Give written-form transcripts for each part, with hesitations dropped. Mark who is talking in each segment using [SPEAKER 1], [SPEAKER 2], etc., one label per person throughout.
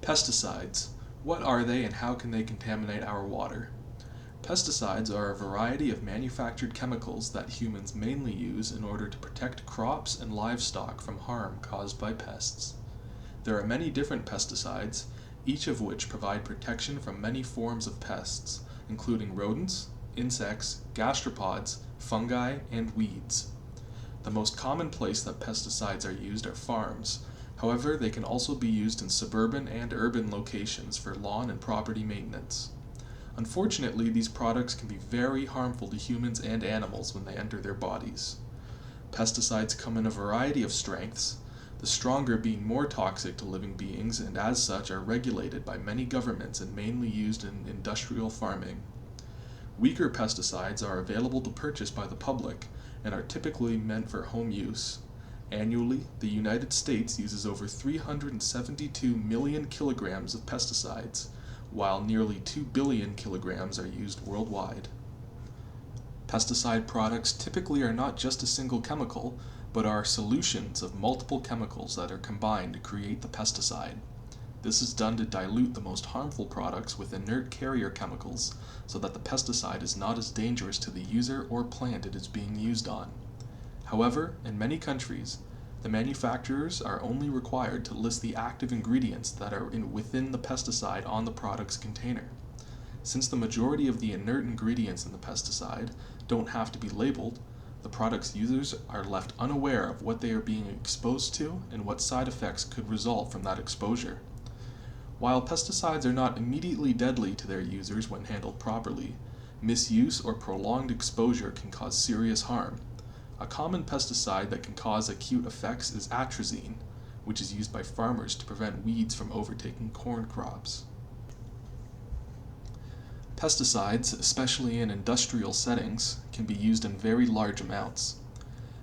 [SPEAKER 1] Pesticides. What are they and how can they contaminate our water? Pesticides are a variety of manufactured chemicals that humans mainly use in order to protect crops and livestock from harm caused by pests. There are many different pesticides, each of which provide protection from many forms of pests, including rodents, insects, gastropods, fungi, and weeds. The most common place that pesticides are used are farms. However, they can also be used in suburban and urban locations for lawn and property maintenance. Unfortunately, these products can be very harmful to humans and animals when they enter their bodies. Pesticides come in a variety of strengths, the stronger being more toxic to living beings and as such are regulated by many governments and mainly used in industrial farming. Weaker pesticides are available to purchase by the public and are typically meant for home use. Annually, the United States uses over 372 million kilograms of pesticides, while nearly 2 billion kilograms are used worldwide. Pesticide products typically are not just a single chemical, but are solutions of multiple chemicals that are combined to create the pesticide. This is done to dilute the most harmful products with inert carrier chemicals so that the pesticide is not as dangerous to the user or plant it is being used on. However, in many countries, the manufacturers are only required to list the active ingredients that are within the pesticide on the product's container. Since the majority of the inert ingredients in the pesticide don't have to be labeled, the product's users are left unaware of what they are being exposed to and what side effects could result from that exposure. While pesticides are not immediately deadly to their users when handled properly, misuse or prolonged exposure can cause serious harm. A common pesticide that can cause acute effects is atrazine, which is used by farmers to prevent weeds from overtaking corn crops. Pesticides, especially in industrial settings, can be used in very large amounts.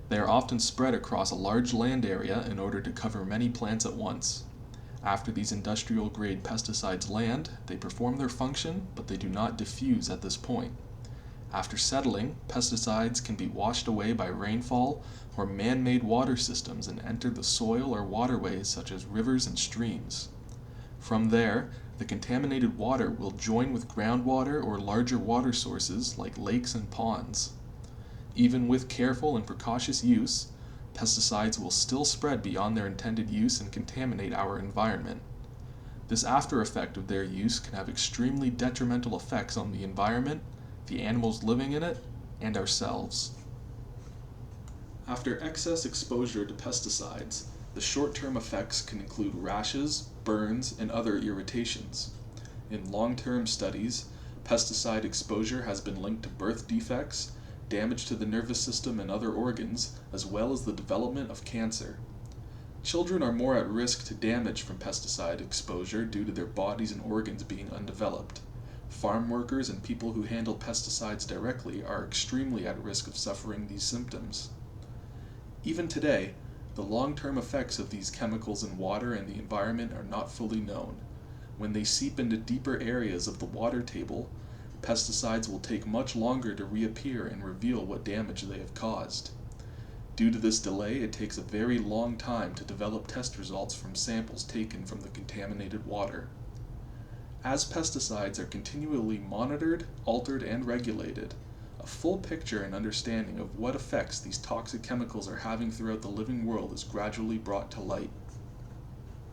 [SPEAKER 1] They are often spread across a large land area in order to cover many plants at once. After these industrial-grade pesticides land, they perform their function, but they do not diffuse at this point. After settling, pesticides can be washed away by rainfall or man-made water systems and enter the soil or waterways such as rivers and streams. From there, the contaminated water will join with groundwater or larger water sources like lakes and ponds. Even with careful and precautious use, pesticides will still spread beyond their intended use and contaminate our environment. This after effect of their use can have extremely detrimental effects on the environment, the animals living in it, and ourselves. After excess exposure to pesticides, the short-term effects can include rashes, burns, and other irritations. In long-term studies, pesticide exposure has been linked to birth defects, damage to the nervous system and other organs, as well as the development of cancer. Children are more at risk to damage from pesticide exposure due to their bodies and organs being undeveloped. Farm workers and people who handle pesticides directly are extremely at risk of suffering these symptoms. Even today, the long-term effects of these chemicals in water and the environment are not fully known. When they seep into deeper areas of the water table, pesticides will take much longer to reappear and reveal what damage they have caused. Due to this delay, it takes a very long time to develop test results from samples taken from the contaminated water. As pesticides are continually monitored, altered, and regulated, a full picture and understanding of what effects these toxic chemicals are having throughout the living world is gradually brought to light.